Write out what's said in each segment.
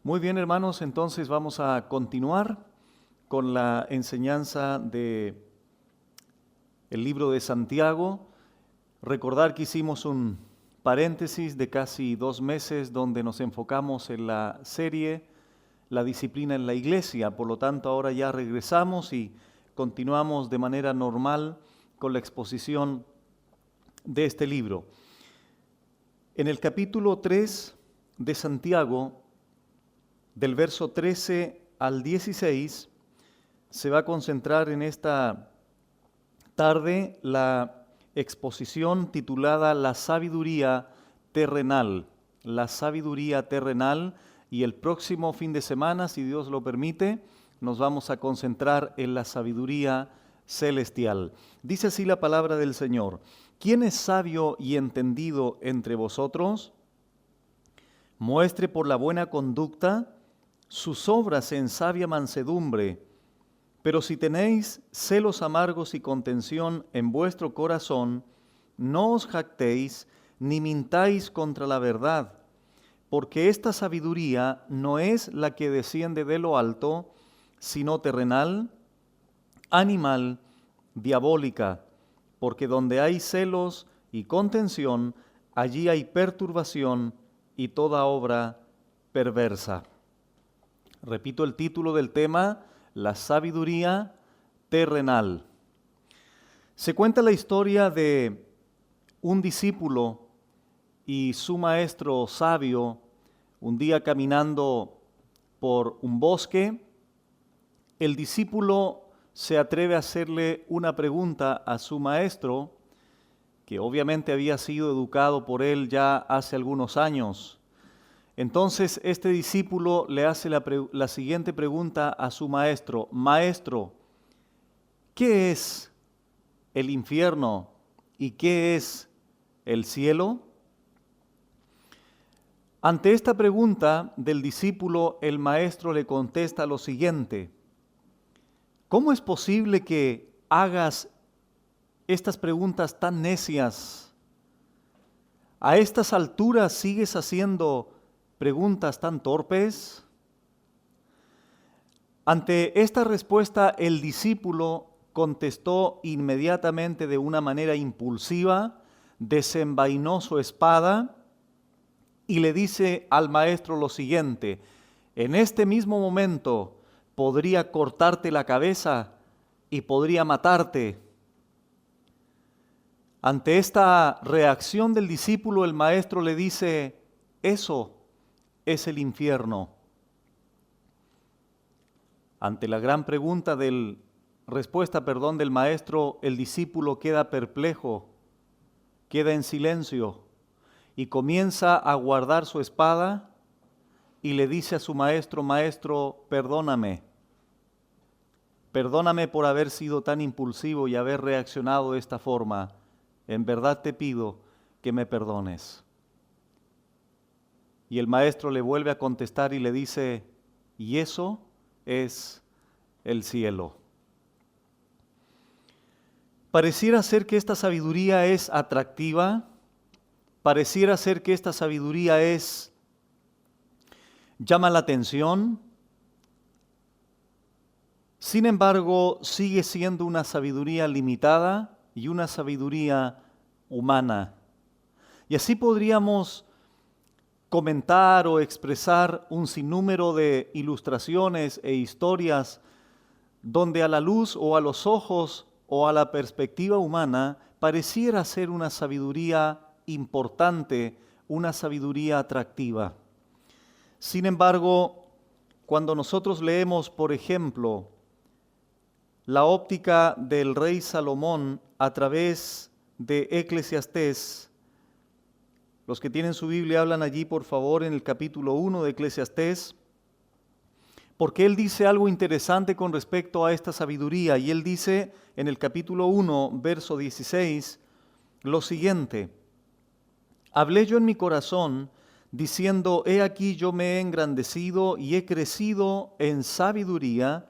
Muy bien, hermanos, entonces vamos a continuar con la enseñanza de el libro de Santiago. Recordar que hicimos un paréntesis de casi 2 meses donde nos enfocamos en la serie La disciplina en la iglesia. Por lo tanto, ahora ya regresamos y continuamos de manera normal con la exposición de este libro. En el capítulo 3 de Santiago, del verso 13 al 16, se va a concentrar en esta tarde la exposición titulada La sabiduría terrenal. La sabiduría terrenal, y el próximo fin de semana, si Dios lo permite, nos vamos a concentrar en la sabiduría celestial. Dice así la palabra del Señor: ¿Quién es sabio y entendido entre vosotros? Muestre por la buena conducta sus obras en sabia mansedumbre. Pero si tenéis celos amargos y contención en vuestro corazón, no os jactéis ni mintáis contra la verdad, porque esta sabiduría no es la que desciende de lo alto, sino terrenal, animal, diabólica, porque donde hay celos y contención, allí hay perturbación y toda obra perversa. Repito el título del tema: la sabiduría terrenal. Se cuenta la historia de un discípulo y su maestro sabio, un día caminando por un bosque. El discípulo se atreve a hacerle una pregunta a su maestro, que obviamente había sido educado por él ya hace algunos años. Entonces este discípulo le hace la siguiente pregunta a su maestro: Maestro, ¿qué es el infierno y qué es el cielo? Ante esta pregunta del discípulo, el maestro le contesta lo siguiente: ¿cómo es posible que hagas estas preguntas tan necias? ¿A estas alturas sigues haciendo preguntas tan torpes? Ante esta respuesta, el discípulo contestó inmediatamente de una manera impulsiva, desenvainó su espada y le dice al maestro lo siguiente: en este mismo momento podría cortarte la cabeza y podría matarte. Ante esta reacción del discípulo, el maestro le dice: eso es el infierno. Ante la gran pregunta respuesta del maestro, el discípulo queda perplejo, queda en silencio y comienza a guardar su espada y le dice a su maestro: Maestro, perdóname. Perdóname por haber sido tan impulsivo y haber reaccionado de esta forma. En verdad te pido que me perdones. Y el maestro le vuelve a contestar y le dice: y eso es el cielo. Pareciera ser que esta sabiduría es atractiva, pareciera ser que esta sabiduría llama la atención. Sin embargo, sigue siendo una sabiduría limitada y una sabiduría humana. Y así podríamos comentar o expresar un sinnúmero de ilustraciones e historias donde a la luz o a los ojos o a la perspectiva humana pareciera ser una sabiduría importante, una sabiduría atractiva. Sin embargo, cuando nosotros leemos, por ejemplo, la óptica del rey Salomón a través de Eclesiastés, los que tienen su Biblia hablan allí, por favor, en el capítulo 1 de Eclesiastés, porque él dice algo interesante con respecto a esta sabiduría. Y él dice en el capítulo 1, verso 16, lo siguiente: hablé yo en mi corazón, diciendo, he aquí yo me he engrandecido y he crecido en sabiduría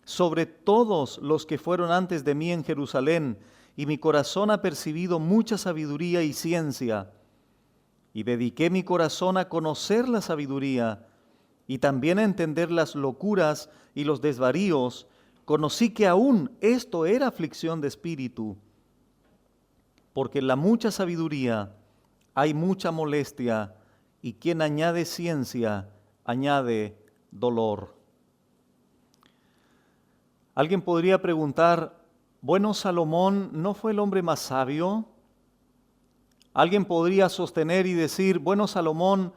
sobre todos los que fueron antes de mí en Jerusalén, y mi corazón ha percibido mucha sabiduría y ciencia. Y dediqué mi corazón a conocer la sabiduría, y también a entender las locuras y los desvaríos, conocí que aún esto era aflicción de espíritu, porque en la mucha sabiduría hay mucha molestia, y quien añade ciencia, añade dolor. Alguien podría preguntar, bueno, Salomón ¿no fue el hombre más sabio? Alguien podría sostener y decir, bueno, Salomón,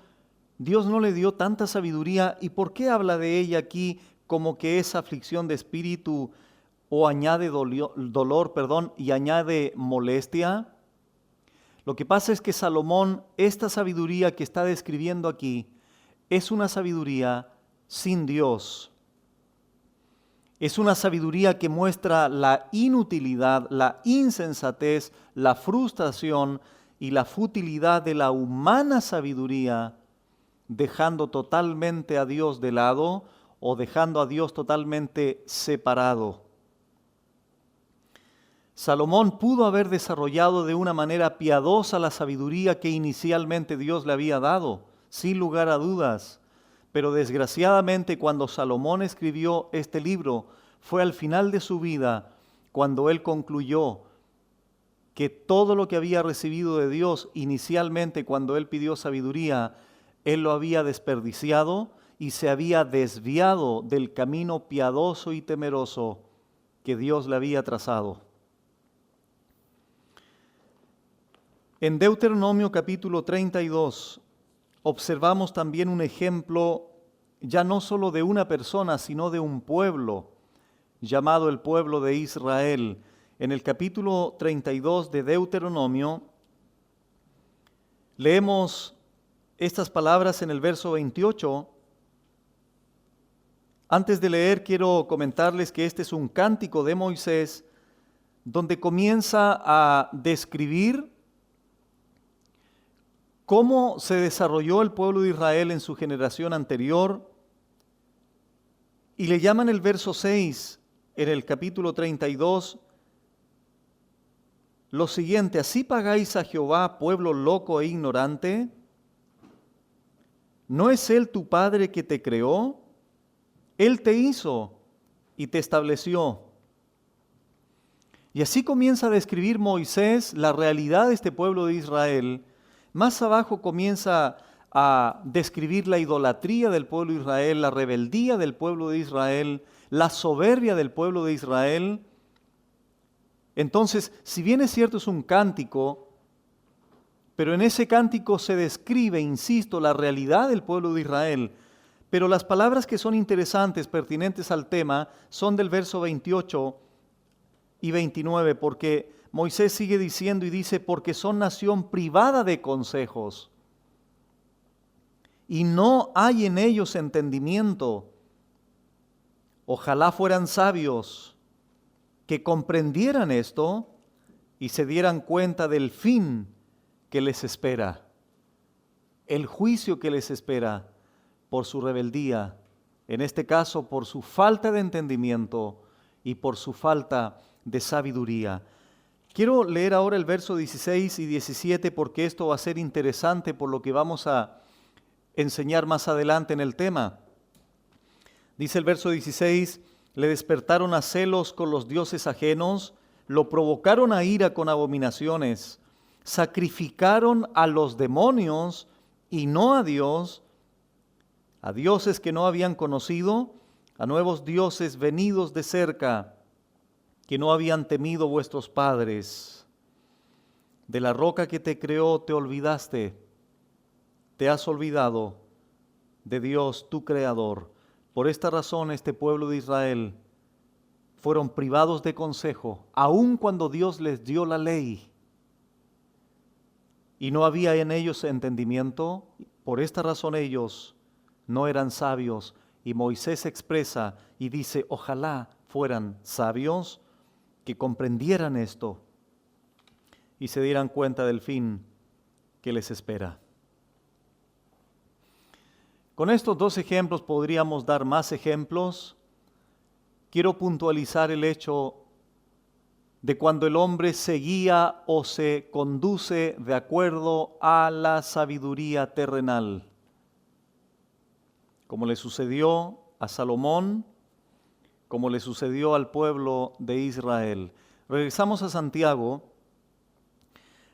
Dios no le dio tanta sabiduría, ¿y por qué habla de ella aquí como que es aflicción de espíritu o añade dolor, y añade molestia? Lo que pasa es que Salomón, esta sabiduría que está describiendo aquí, es una sabiduría sin Dios. Es una sabiduría que muestra la inutilidad, la insensatez, la frustración y la futilidad de la humana sabiduría, dejando totalmente a Dios de lado o dejando a Dios totalmente separado. Salomón pudo haber desarrollado de una manera piadosa la sabiduría que inicialmente Dios le había dado, sin lugar a dudas. Pero desgraciadamente cuando Salomón escribió este libro, fue al final de su vida cuando él concluyó que todo lo que había recibido de Dios inicialmente cuando él pidió sabiduría, él lo había desperdiciado y se había desviado del camino piadoso y temeroso que Dios le había trazado. En Deuteronomio capítulo 32 observamos también un ejemplo ya no solo de una persona, sino de un pueblo llamado el pueblo de Israel. En el capítulo 32 de Deuteronomio leemos estas palabras en el verso 28. Antes de leer, quiero comentarles que este es un cántico de Moisés donde comienza a describir cómo se desarrolló el pueblo de Israel en su generación anterior, y le llaman el verso 6 en el capítulo 32 lo siguiente: ¿así pagáis a Jehová, pueblo loco e ignorante? ¿No es Él tu Padre que te creó? Él te hizo y te estableció. Y así comienza a describir Moisés la realidad de este pueblo de Israel. Más abajo comienza a describir la idolatría del pueblo de Israel, la rebeldía del pueblo de Israel, la soberbia del pueblo de Israel. Entonces, si bien es cierto, es un cántico, pero en ese cántico se describe, insisto, la realidad del pueblo de Israel. Pero las palabras que son interesantes, pertinentes al tema, son del verso 28 y 29, porque Moisés sigue diciendo y dice, porque son nación privada de consejos, y no hay en ellos entendimiento. Ojalá fueran sabios, que comprendieran esto y se dieran cuenta del fin que les espera, el juicio que les espera por su rebeldía, en este caso por su falta de entendimiento y por su falta de sabiduría. Quiero leer ahora el verso 16 y 17 porque esto va a ser interesante por lo que vamos a enseñar más adelante en el tema. Dice el verso 16, le despertaron a celos con los dioses ajenos, lo provocaron a ira con abominaciones, sacrificaron a los demonios y no a Dios, a dioses que no habían conocido, a nuevos dioses venidos de cerca, que no habían temido vuestros padres. De la roca que te creó te olvidaste, te has olvidado de Dios tu Creador. Por esta razón este pueblo de Israel fueron privados de consejo, aun cuando Dios les dio la ley. Y no había en ellos entendimiento. Por esta razón ellos no eran sabios. Y Moisés expresa y dice, ojalá fueran sabios, que comprendieran esto y se dieran cuenta del fin que les espera. Con estos dos ejemplos podríamos dar más ejemplos. Quiero puntualizar el hecho de cuando el hombre se guía o se conduce de acuerdo a la sabiduría terrenal. como le sucedió a Salomón, como le sucedió al pueblo de Israel. Regresamos a Santiago,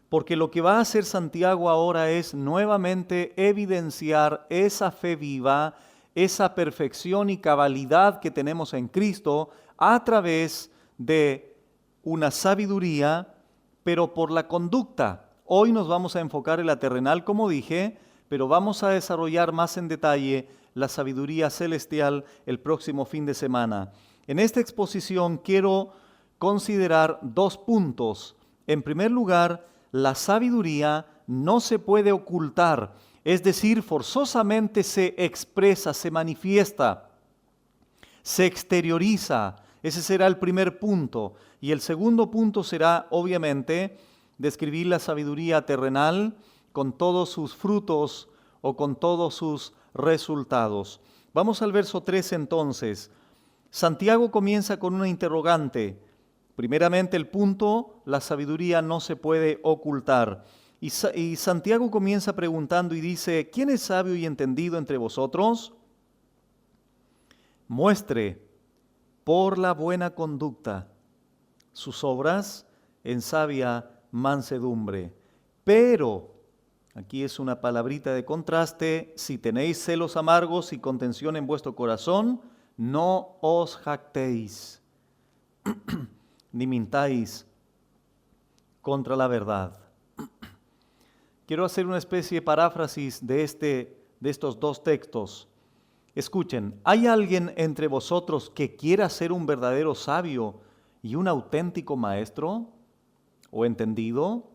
porque lo que va a hacer Santiago ahora es nuevamente evidenciar esa fe viva, esa perfección y cabalidad que tenemos en Cristo a través de una sabiduría, pero por la conducta. Hoy nos vamos a enfocar en la terrenal, como dije, pero vamos a desarrollar más en detalle la sabiduría celestial el próximo fin de semana. En esta exposición quiero considerar 2 puntos. En primer lugar, la sabiduría no se puede ocultar, es decir, forzosamente se expresa, se manifiesta, se exterioriza. Ese será el primer punto. Y el segundo punto será, obviamente, describir la sabiduría terrenal con todos sus frutos o con todos sus resultados. Vamos al verso 3 entonces. Santiago comienza con una interrogante. Primeramente el punto, la sabiduría no se puede ocultar. Y Santiago comienza preguntando y dice, ¿quién es sabio y entendido entre vosotros? Muestre por la buena conducta sus obras en sabia mansedumbre. Pero, aquí es una palabrita de contraste, si tenéis celos amargos y contención en vuestro corazón, no os jactéis, ni mintáis contra la verdad. Quiero hacer una especie de paráfrasis de estos 2 textos. Escuchen, ¿hay alguien entre vosotros que quiera ser un verdadero sabio y un auténtico maestro o entendido?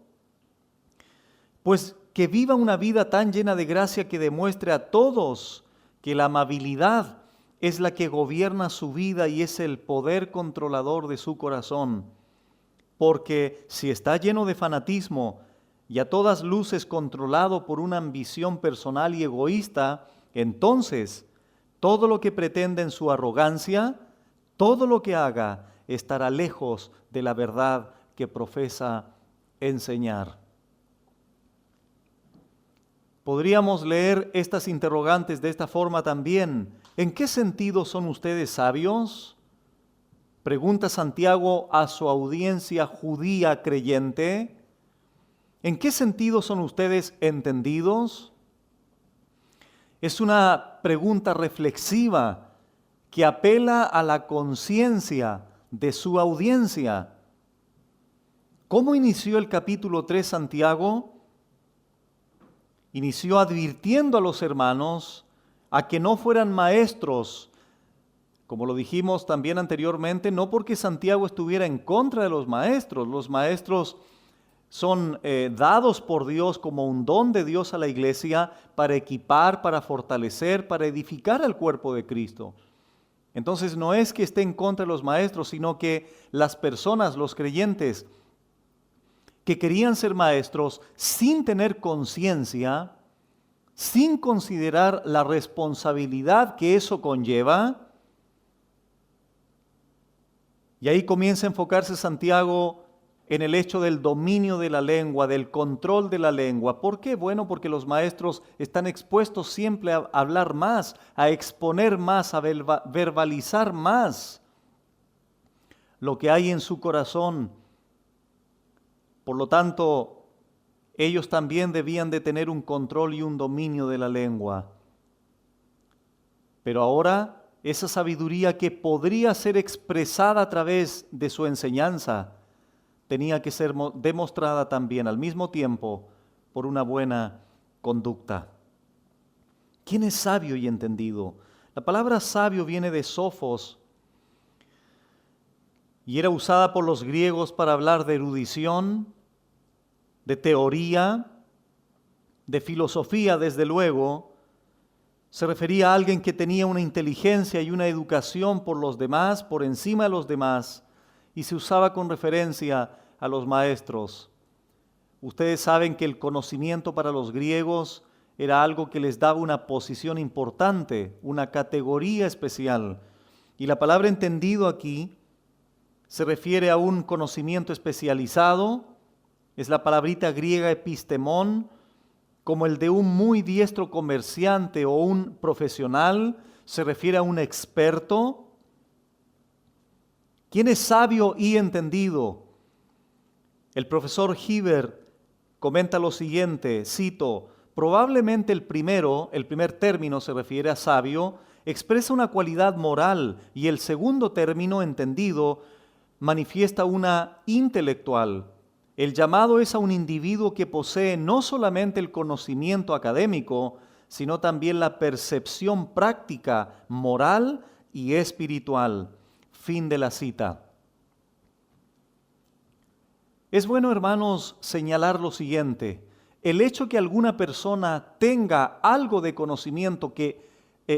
Pues que viva una vida tan llena de gracia que demuestre a todos que la amabilidad es la que gobierna su vida y es el poder controlador de su corazón. Porque si está lleno de fanatismo y a todas luces controlado por una ambición personal y egoísta, entonces todo lo que pretenda en su arrogancia, todo lo que haga, estará lejos de la verdad que profesa enseñar. Podríamos leer estas interrogantes de esta forma también. ¿En qué sentido son ustedes sabios? Pregunta Santiago a su audiencia judía creyente. ¿En qué sentido son ustedes entendidos? Es una pregunta reflexiva que apela a la conciencia de su audiencia. ¿Cómo inició el capítulo 3 Santiago? Inició advirtiendo a los hermanos a que no fueran maestros, como lo dijimos también anteriormente, no porque Santiago estuviera en contra de los maestros son dados por Dios como un don de Dios a la iglesia para equipar, para fortalecer, para edificar al cuerpo de Cristo. Entonces no es que esté en contra de los maestros, sino que las personas, los creyentes, que querían ser maestros sin tener conciencia, sin considerar la responsabilidad que eso conlleva. Y ahí comienza a enfocarse Santiago en el hecho del dominio de la lengua, del control de la lengua. ¿Por qué? Bueno, porque los maestros están expuestos siempre a hablar más, a exponer más, a verbalizar más lo que hay en su corazón. Por lo tanto, ellos también debían de tener un control y un dominio de la lengua. Pero ahora, esa sabiduría que podría ser expresada a través de su enseñanza, tenía que ser demostrada también al mismo tiempo por una buena conducta. ¿Quién es sabio y entendido? La palabra sabio viene de sofos y era usada por los griegos para hablar de erudición, de teoría, de filosofía, desde luego. Se refería a alguien que tenía una inteligencia y una educación por los demás, por encima de los demás, y se usaba con referencia a los maestros. Ustedes saben que el conocimiento para los griegos era algo que les daba una posición importante, una categoría especial. Y la palabra entendido aquí se refiere a un conocimiento especializado. Es la palabrita griega epistemón, como el de un muy diestro comerciante o un profesional, se refiere a un experto. ¿Quién es sabio y entendido? El profesor Hibbert comenta lo siguiente, cito, probablemente el primer término se refiere a sabio, expresa una cualidad moral y el segundo término, entendido, manifiesta una intelectual. El llamado es a un individuo que posee no solamente el conocimiento académico, sino también la percepción práctica, moral y espiritual. Fin de la cita. Es bueno, hermanos, señalar lo siguiente. El hecho que alguna persona tenga algo de conocimiento, que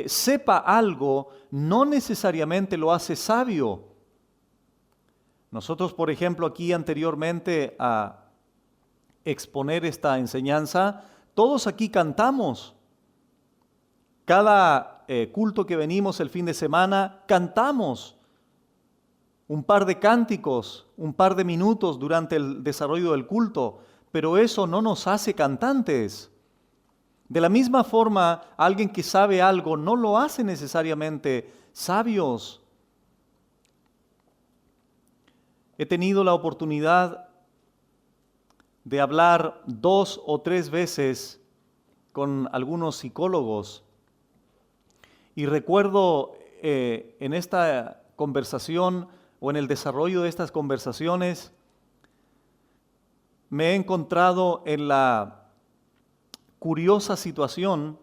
sepa algo, no necesariamente lo hace sabio. Nosotros, por ejemplo, aquí anteriormente a exponer esta enseñanza, todos aquí cantamos. Cada culto que venimos el fin de semana, cantamos un par de cánticos, un par de minutos durante el desarrollo del culto, pero eso no nos hace cantantes. De la misma forma, alguien que sabe algo no lo hace necesariamente sabios. He tenido la oportunidad de hablar 2 o 3 veces con algunos psicólogos y recuerdo en esta conversación o en el desarrollo de estas conversaciones me he encontrado en la curiosa situación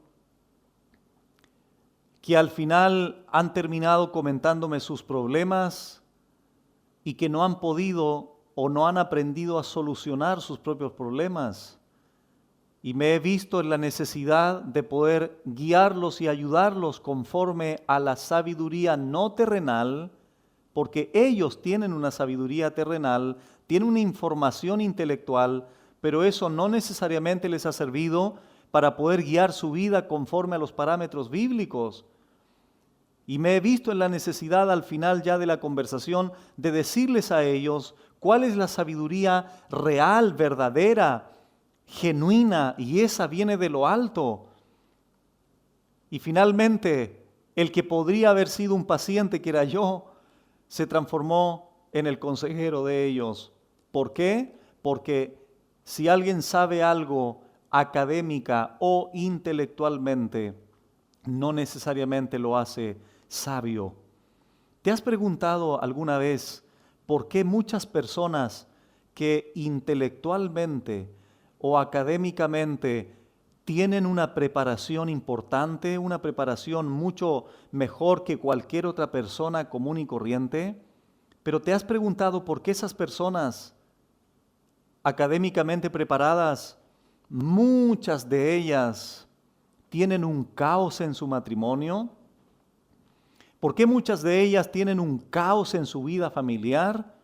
que al final han terminado comentándome sus problemas y que no han podido o no han aprendido a solucionar sus propios problemas. Y me he visto en la necesidad de poder guiarlos y ayudarlos conforme a la sabiduría no terrenal, porque ellos tienen una sabiduría terrenal, tienen una información intelectual, pero eso no necesariamente les ha servido para poder guiar su vida conforme a los parámetros bíblicos. Y me he visto en la necesidad al final ya de la conversación de decirles a ellos cuál es la sabiduría real, verdadera, genuina, y esa viene de lo alto. Y finalmente, el que podría haber sido un paciente, que era yo, se transformó en el consejero de ellos. ¿Por qué? Porque si alguien sabe algo académica o intelectualmente, no necesariamente lo hace sabio. ¿Te has preguntado alguna vez por qué muchas personas que intelectualmente o académicamente tienen una preparación importante, una preparación mucho mejor que cualquier otra persona común y corriente? Pero ¿te has preguntado por qué esas personas académicamente preparadas, muchas de ellas tienen un caos en su matrimonio? ¿Por qué muchas de ellas tienen un caos en su vida familiar?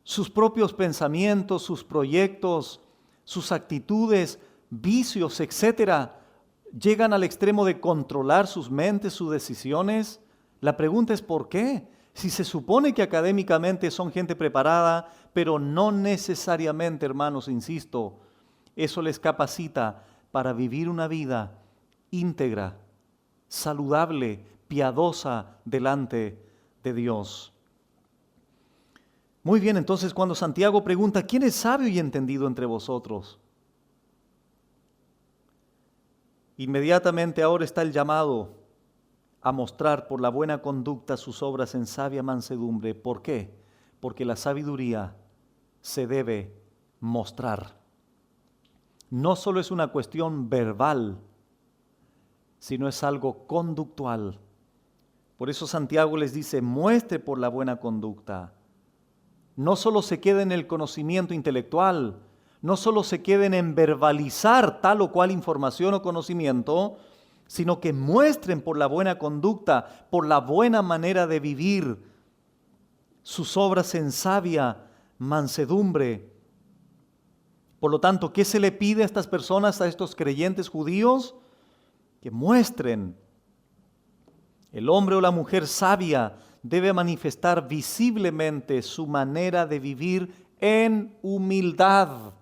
Sus propios pensamientos, sus proyectos, sus actitudes, vicios, etcétera, llegan al extremo de controlar sus mentes, sus decisiones. La pregunta es ¿por qué? Si se supone que académicamente son gente preparada, pero no necesariamente, hermanos, insisto, eso les capacita para vivir una vida íntegra, saludable, piadosa delante de Dios. Muy bien, entonces cuando Santiago pregunta, ¿quién es sabio y entendido entre vosotros? Inmediatamente ahora está el llamado a mostrar por la buena conducta sus obras en sabia mansedumbre. ¿Por qué? Porque la sabiduría se debe mostrar. No solo es una cuestión verbal, sino es algo conductual. Por eso Santiago les dice, muestre por la buena conducta. No solo se quede en el conocimiento intelectual, no solo se queden en verbalizar tal o cual información o conocimiento, sino que muestren por la buena conducta, por la buena manera de vivir, sus obras en sabia mansedumbre. Por lo tanto, ¿qué se le pide a estas personas, a estos creyentes judíos? Que muestren. El hombre o la mujer sabia debe manifestar visiblemente su manera de vivir en humildad.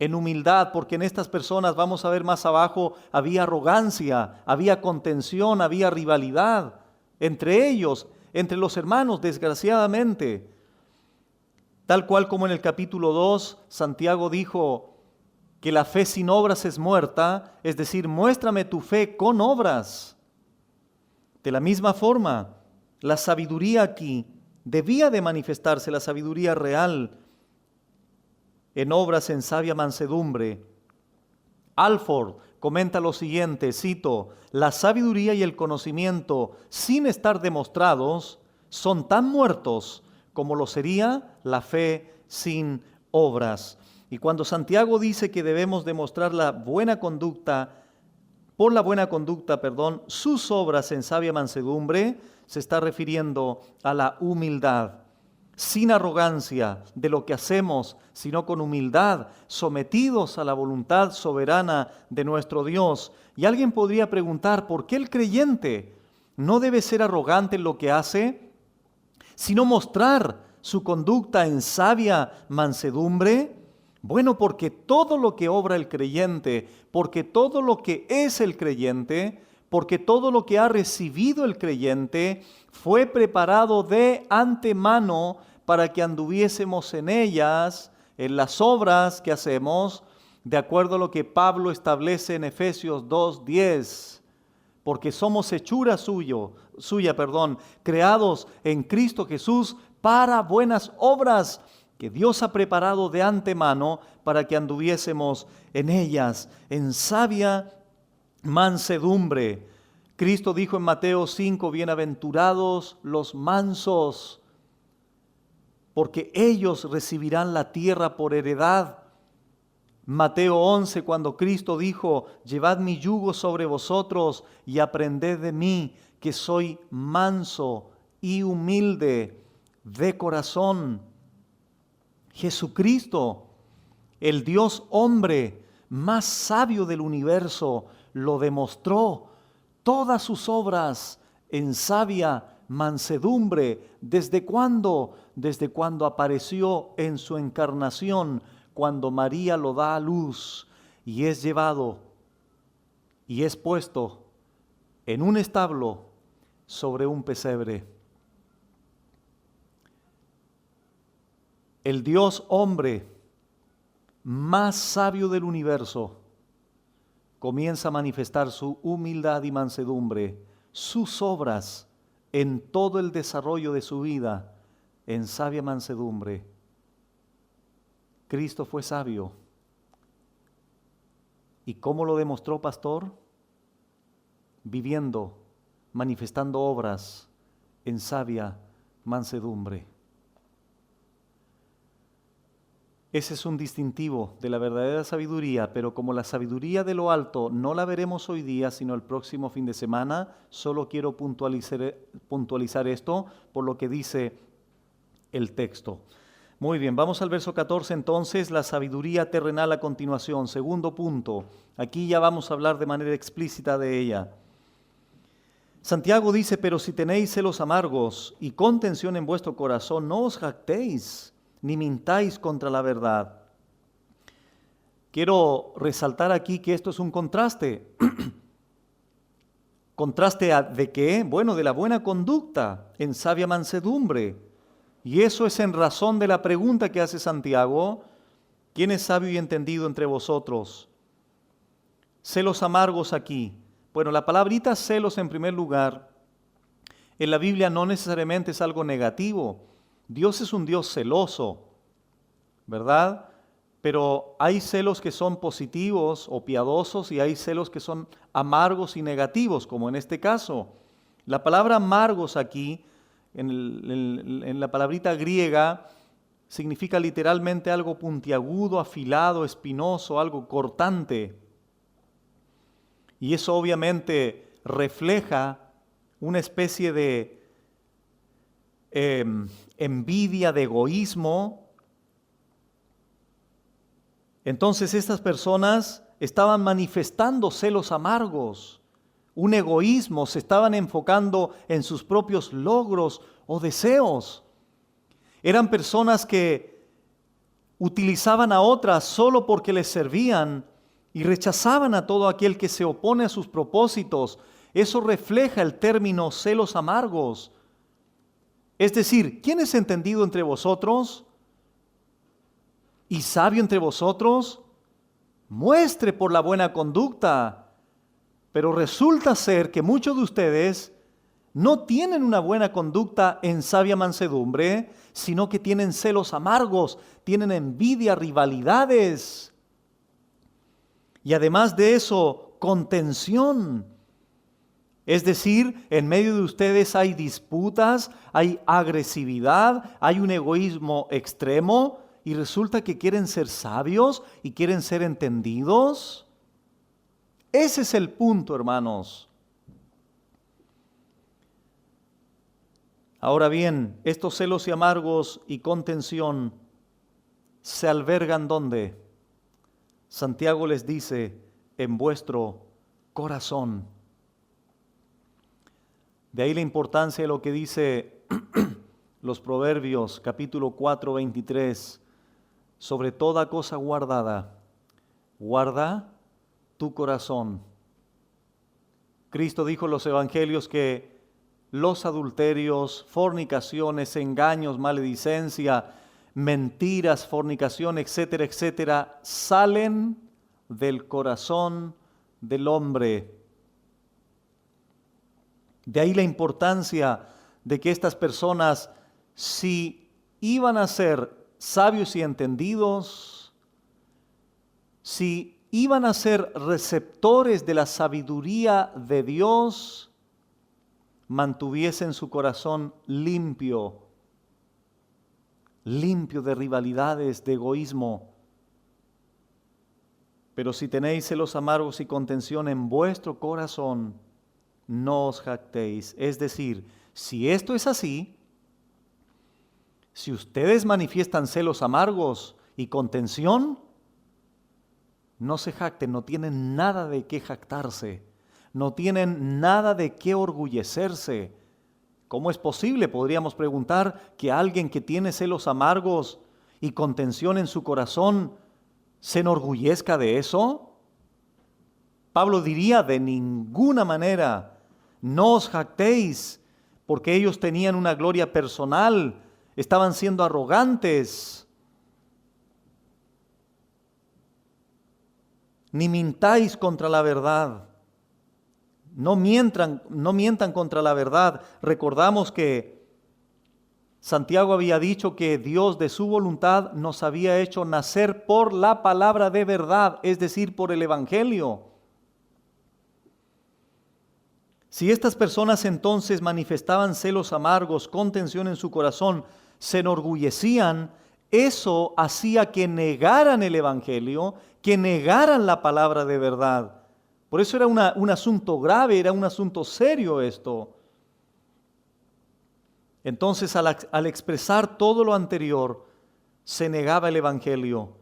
en humildad, porque en estas personas, vamos a ver más abajo, había arrogancia, había contención, había rivalidad entre ellos, entre los hermanos, desgraciadamente. Tal cual como en el capítulo 2, Santiago dijo que la fe sin obras es muerta, es decir, muéstrame tu fe con obras. De la misma forma, la sabiduría aquí debía de manifestarse, la sabiduría real, en obras en sabia mansedumbre. Alford comenta lo siguiente, cito: la sabiduría y el conocimiento, sin estar demostrados, son tan muertos como lo sería la fe sin obras. Y cuando Santiago dice que debemos demostrar la buena conducta, por la buena conducta, sus obras en sabia mansedumbre, se está refiriendo a la humildad, sin arrogancia de lo que hacemos, sino con humildad, sometidos a la voluntad soberana de nuestro Dios. Y alguien podría preguntar, ¿por qué el creyente no debe ser arrogante en lo que hace, sino mostrar su conducta en sabia mansedumbre? Bueno, porque todo lo que obra el creyente, porque todo lo que es el creyente, porque todo lo que ha recibido el creyente fue preparado de antemano para que anduviésemos en ellas, en las obras que hacemos, de acuerdo a lo que Pablo establece en Efesios 2:10. Porque somos hechura suya, creados en Cristo Jesús para buenas obras que Dios ha preparado de antemano para que anduviésemos en ellas, en sabia mansedumbre. Cristo dijo en Mateo 5, bienaventurados los mansos, porque ellos recibirán la tierra por heredad. Mateo 11, cuando Cristo dijo, llevad mi yugo sobre vosotros y aprended de mí, que soy manso y humilde de corazón. Jesucristo, el Dios hombre más sabio del universo, lo demostró todas sus obras en sabia mansedumbre. ¿Desde cuándo? Desde cuando apareció en su encarnación, cuando María lo da a luz y es llevado y es puesto en un establo sobre un pesebre. El Dios hombre más sabio del universo comienza a manifestar su humildad y mansedumbre, sus obras en todo el desarrollo de su vida en sabia mansedumbre. Cristo fue sabio. ¿Y cómo lo demostró, pastor? Viviendo, manifestando obras en sabia mansedumbre. Ese es un distintivo de la verdadera sabiduría, pero como la sabiduría de lo alto no la veremos hoy día, sino el próximo fin de semana, solo quiero puntualizar esto por lo que dice el texto. Muy bien, vamos al verso 14 entonces, la sabiduría terrenal a continuación. Segundo punto, aquí ya vamos a hablar de manera explícita de ella. Santiago dice, pero si tenéis celos amargos y contención en vuestro corazón, no os jactéis, ni mintáis contra la verdad. Quiero resaltar aquí que esto es un contraste. ¿Contraste de qué? Bueno, de la buena conducta en sabia mansedumbre. Y eso es en razón de la pregunta que hace Santiago: ¿quién es sabio y entendido entre vosotros? Celos amargos aquí. Bueno, la palabrita celos en primer lugar, en la Biblia no necesariamente es algo negativo. Dios es un Dios celoso, ¿verdad? Pero hay celos que son positivos o piadosos y hay celos que son amargos y negativos, como en este caso. La palabra amargos aquí, en la palabrita griega, significa literalmente algo puntiagudo, afilado, espinoso, algo cortante. Y eso obviamente refleja una especie de envidia, de egoísmo. Entonces estas personas estaban manifestando celos amargos, un egoísmo, se estaban enfocando en sus propios logros o deseos. Eran personas que utilizaban a otras solo porque les servían y rechazaban a todo aquel que se opone a sus propósitos. Eso refleja el término celos amargos. Es decir, ¿quién es entendido entre vosotros y sabio entre vosotros? Muestre por la buena conducta. Pero resulta ser que muchos de ustedes no tienen una buena conducta en sabia mansedumbre, sino que tienen celos amargos, tienen envidia, rivalidades. Y además de eso, contención. Es decir, en medio de ustedes hay disputas, hay agresividad, hay un egoísmo extremo y resulta que quieren ser sabios y quieren ser entendidos. Ese es el punto, hermanos. Ahora bien, estos celos y amargos y contención se albergan ¿dónde? Santiago les dice, en vuestro corazón. De ahí la importancia de lo que dice los Proverbios, capítulo 4, 23. Sobre toda cosa guardada, guarda tu corazón. Cristo dijo en los evangelios que los adulterios, fornicaciones, engaños, maledicencia, mentiras, fornicación, etcétera, etcétera, salen del corazón del hombre. De ahí la importancia de que estas personas, si iban a ser sabios y entendidos, si iban a ser receptores de la sabiduría de Dios, mantuviesen su corazón limpio de rivalidades, de egoísmo. Pero si tenéis celos amargos y contención en vuestro corazón, no os jactéis. Es decir, si esto es así, si ustedes manifiestan celos amargos y contención, no se jacten, no tienen nada de qué jactarse, no tienen nada de qué orgullecerse. ¿Cómo es posible, podríamos preguntar, que alguien que tiene celos amargos y contención en su corazón se enorgullezca de eso? Pablo diría, de ninguna manera, no os jactéis, porque ellos tenían una gloria personal, estaban siendo arrogantes. Ni mintáis contra la verdad. No mientan contra la verdad. Recordamos que Santiago había dicho que Dios de su voluntad nos había hecho nacer por la palabra de verdad, es decir, por el Evangelio. Si estas personas entonces manifestaban celos amargos, contención en su corazón, se enorgullecían, eso hacía que negaran el Evangelio, que negaran la palabra de verdad. Por eso era un asunto grave, era un asunto serio esto. Entonces, al expresar todo lo anterior, se negaba el Evangelio.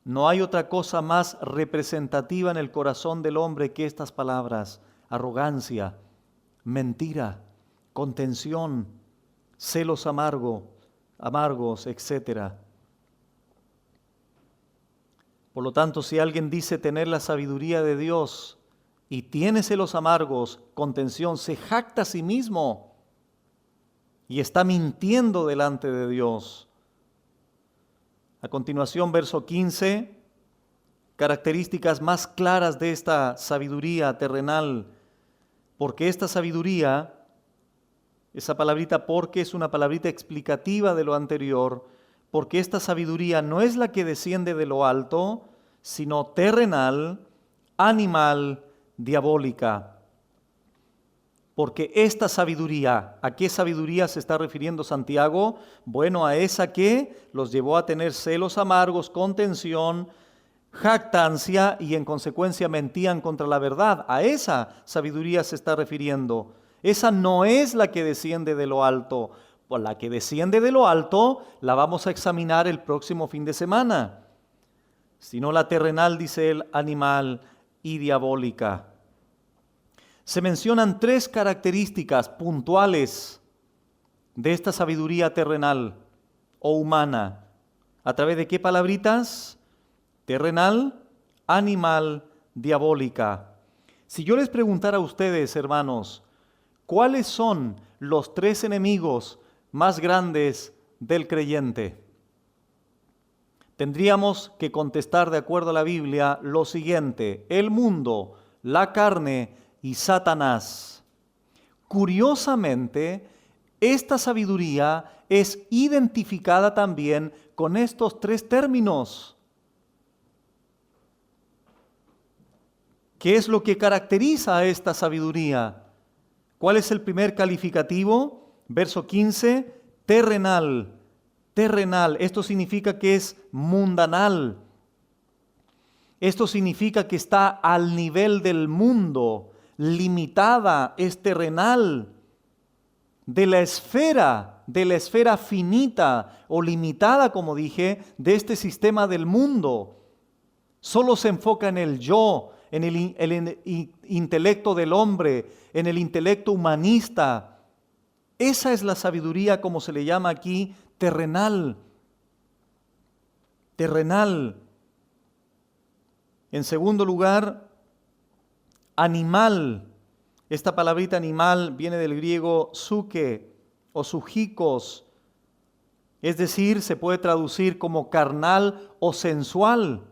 No hay otra cosa más representativa en el corazón del hombre que estas palabras: arrogancia, mentira, contención, celos amargos, etc. Por lo tanto, si alguien dice tener la sabiduría de Dios y tiene celos amargos, contención, se jacta a sí mismo y está mintiendo delante de Dios. A continuación, verso 15, características más claras de esta sabiduría terrenal. Porque esta sabiduría, esa palabrita porque es una palabrita explicativa de lo anterior, porque esta sabiduría no es la que desciende de lo alto, sino terrenal, animal, diabólica. Porque esta sabiduría, ¿a qué sabiduría se está refiriendo Santiago? Bueno, a esa que los llevó a tener celos amargos, contención, jactancia y en consecuencia mentían contra la verdad. A esa sabiduría se está refiriendo. Esa no es la que desciende de lo alto. Pues la que desciende de lo alto la vamos a examinar el próximo fin de semana. Sino la terrenal, dice él, animal y diabólica. Se mencionan 3 características puntuales de esta sabiduría terrenal o humana. ¿A través de qué palabritas? Terrenal, animal, diabólica. Si yo les preguntara a ustedes, hermanos, ¿cuáles son los 3 enemigos más grandes del creyente? Tendríamos que contestar de acuerdo a la Biblia lo siguiente: el mundo, la carne y Satanás. Curiosamente, esta sabiduría es identificada también con estos 3 términos. ¿Qué es lo que caracteriza a esta sabiduría? ¿Cuál es el primer calificativo? Verso 15, terrenal. Terrenal, esto significa que es mundanal. Esto significa que está al nivel del mundo, limitada, es terrenal, de la esfera finita o limitada, como dije, de este sistema del mundo. Solo se enfoca en el yo, en el intelecto del hombre, en el intelecto humanista. Esa es la sabiduría, como se le llama aquí, terrenal. Terrenal. En segundo lugar, animal. Esta palabrita animal viene del griego suke o sujikos. Es decir, se puede traducir como carnal o sensual.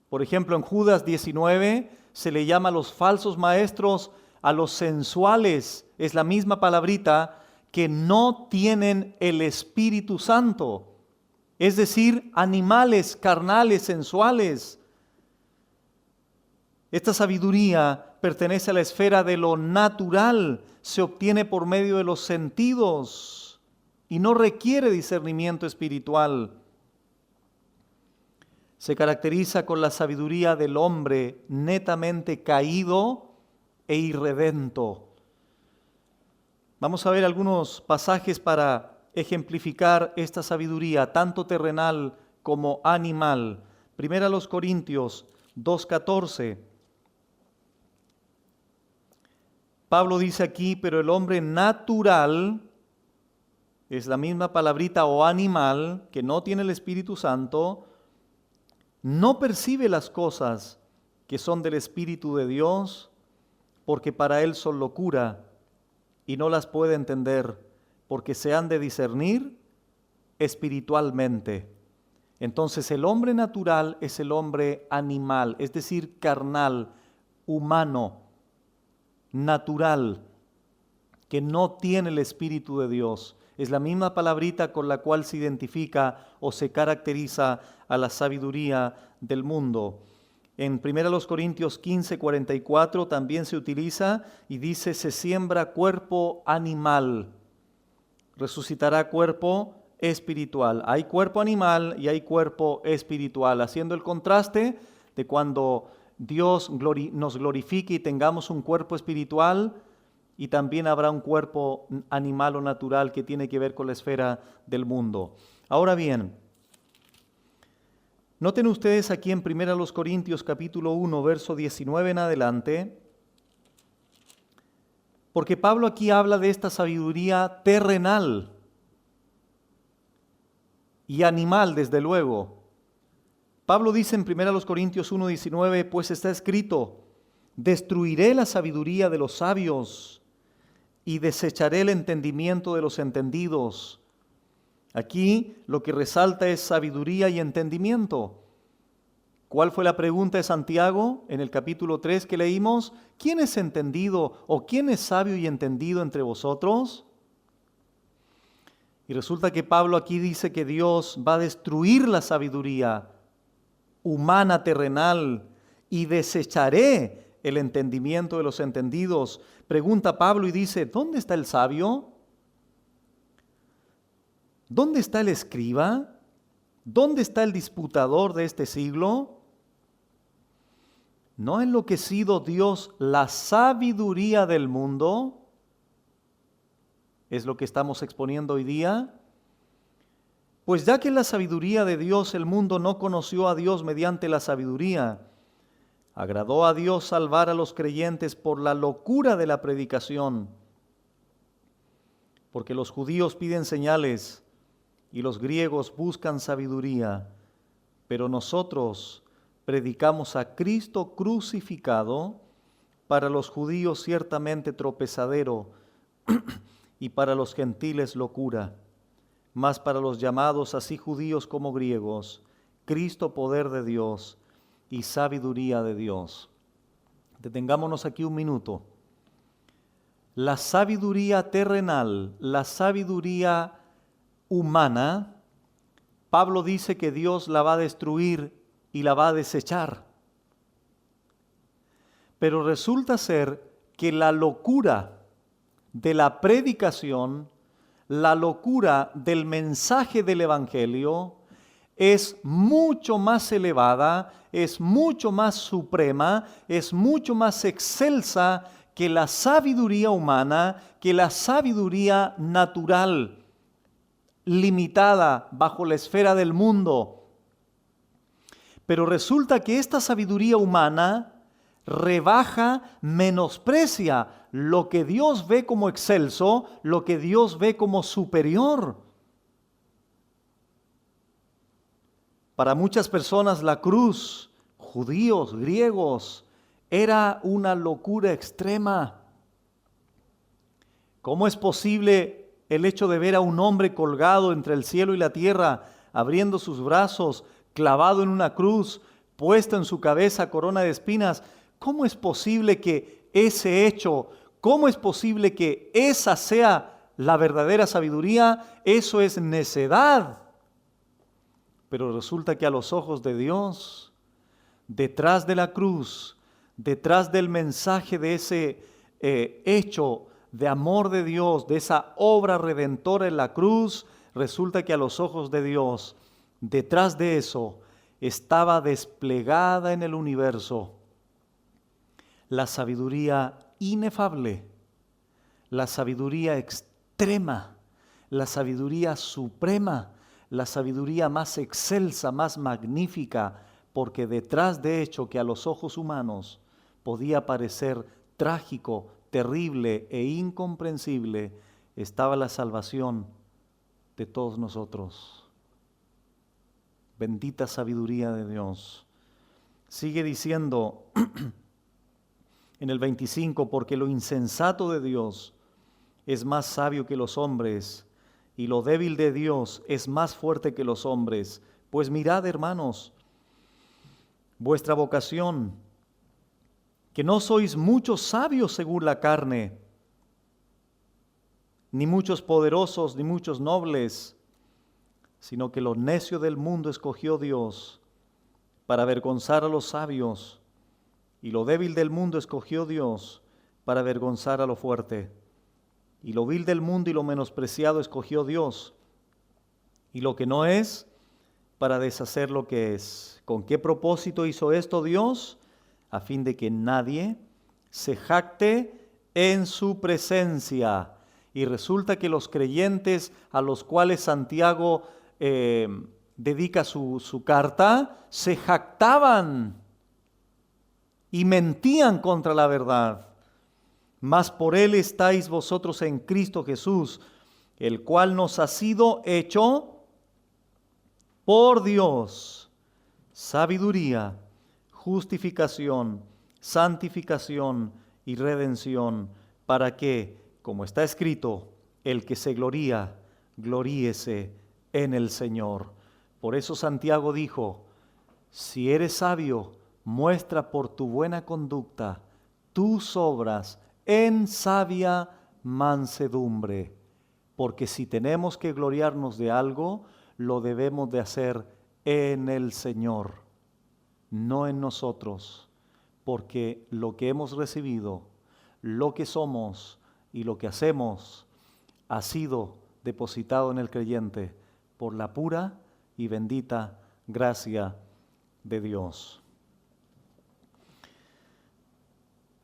Por ejemplo, en Judas 19 se le llama a los falsos maestros a los sensuales. Es la misma palabrita, que no tienen el Espíritu Santo. Es decir, animales, carnales, sensuales. Esta sabiduría pertenece a la esfera de lo natural, se obtiene por medio de los sentidos y no requiere discernimiento espiritual. Se caracteriza con la sabiduría del hombre netamente caído e irredento. Vamos a ver algunos pasajes para ejemplificar esta sabiduría, tanto terrenal como animal. Primera a los Corintios 2:14. Pablo dice aquí, pero el hombre natural, es la misma palabrita o animal, que no tiene el Espíritu Santo, no percibe las cosas que son del Espíritu de Dios, porque para él son locura y no las puede entender, porque se han de discernir espiritualmente. Entonces el hombre natural es el hombre animal, es decir, carnal, humano, natural, que no tiene el Espíritu de Dios. Es la misma palabrita con la cual se identifica o se caracteriza a la sabiduría del mundo. En 1 Corintios 15:44 también se utiliza y dice: se siembra cuerpo animal, resucitará cuerpo espiritual. Hay cuerpo animal y hay cuerpo espiritual, haciendo el contraste de cuando Dios nos glorifique y tengamos un cuerpo espiritual, y también habrá un cuerpo animal o natural que tiene que ver con la esfera del mundo. Ahora bien, noten ustedes aquí en 1 Corintios capítulo 1, verso 19 en adelante, porque Pablo aquí habla de esta sabiduría terrenal y animal, desde luego. Pablo dice en 1 Corintios 1, 19, pues está escrito: destruiré la sabiduría de los sabios y desecharé el entendimiento de los entendidos. Aquí lo que resalta es sabiduría y entendimiento. ¿Cuál fue la pregunta de Santiago en el capítulo 3 que leímos? ¿Quién es entendido o quién es sabio y entendido entre vosotros? Y resulta que Pablo aquí dice que Dios va a destruir la sabiduría humana, terrenal, y desecharé el entendimiento de los entendidos. Pregunta Pablo y dice: ¿dónde está el sabio? ¿Dónde está el escriba? ¿Dónde está el disputador de este siglo? ¿No ha enloquecido Dios la sabiduría del mundo? Es lo que estamos exponiendo hoy día. Pues ya que en la sabiduría de Dios el mundo no conoció a Dios mediante la sabiduría, agradó a Dios salvar a los creyentes por la locura de la predicación. Porque los judíos piden señales y los griegos buscan sabiduría, pero nosotros predicamos a Cristo crucificado, para los judíos ciertamente tropezadero y para los gentiles locura, mas para los llamados así judíos como griegos, Cristo poder de Dios y sabiduría de Dios. Detengámonos aquí un minuto. La sabiduría terrenal, la sabiduría humana, Pablo dice que Dios la va a destruir y la va a desechar. Pero resulta ser que la locura de la predicación, la locura del mensaje del Evangelio, es mucho más elevada, es mucho más suprema, es mucho más excelsa que la sabiduría humana, que la sabiduría natural, limitada bajo la esfera del mundo. Pero resulta que esta sabiduría humana rebaja, menosprecia lo que Dios ve como excelso, lo que Dios ve como superior. Para muchas personas la cruz, judíos, griegos, era una locura extrema. ¿Cómo es posible el hecho de ver a un hombre colgado entre el cielo y la tierra, abriendo sus brazos, clavado en una cruz, puesto en su cabeza corona de espinas? ¿Cómo es posible que ese hecho, cómo es posible que esa sea la verdadera sabiduría? Eso es necedad. Pero resulta que a los ojos de Dios, detrás de la cruz, detrás del mensaje de ese hecho de amor de Dios, de esa obra redentora en la cruz, resulta que a los ojos de Dios, detrás de eso, estaba desplegada en el universo la sabiduría inefable, la sabiduría extrema, la sabiduría suprema, la sabiduría más excelsa, más magnífica, porque detrás de hecho que a los ojos humanos podía parecer trágico, terrible e incomprensible, estaba la salvación de todos nosotros. Bendita sabiduría de Dios. Sigue diciendo en el 25, porque lo insensato de Dios es más sabio que los hombres, y lo débil de Dios es más fuerte que los hombres. Pues mirad, hermanos, vuestra vocación, que no sois muchos sabios según la carne, ni muchos poderosos, ni muchos nobles, sino que lo necio del mundo escogió Dios para avergonzar a los sabios, y lo débil del mundo escogió Dios para avergonzar a lo fuerte. Y lo vil del mundo y lo menospreciado escogió Dios, y lo que no es, para deshacer lo que es. ¿Con qué propósito hizo esto Dios? A fin de que nadie se jacte en su presencia. Y resulta que los creyentes a los cuales Santiago dedica su carta, se jactaban y mentían contra la verdad. Mas por él estáis vosotros en Cristo Jesús, el cual nos ha sido hecho por Dios sabiduría, justificación, santificación y redención, para que, como está escrito, el que se gloría, gloríese en el Señor. Por eso Santiago dijo: si eres sabio, muestra por tu buena conducta tus obras en sabia mansedumbre, porque si tenemos que gloriarnos de algo, lo debemos de hacer en el Señor, no en nosotros, porque lo que hemos recibido, lo que somos y lo que hacemos ha sido depositado en el creyente por la pura y bendita gracia de Dios.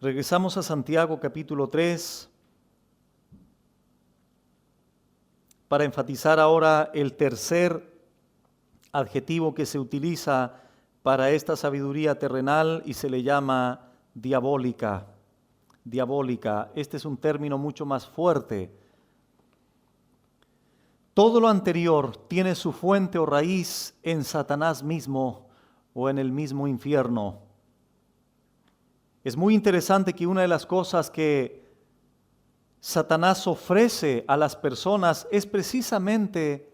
Regresamos a Santiago capítulo 3 para enfatizar ahora el tercer adjetivo que se utiliza para esta sabiduría terrenal y se le llama diabólica. Diabólica, este es un término mucho más fuerte. Todo lo anterior tiene su fuente o raíz en Satanás mismo o en el mismo infierno. Es muy interesante que una de las cosas que Satanás ofrece a las personas es precisamente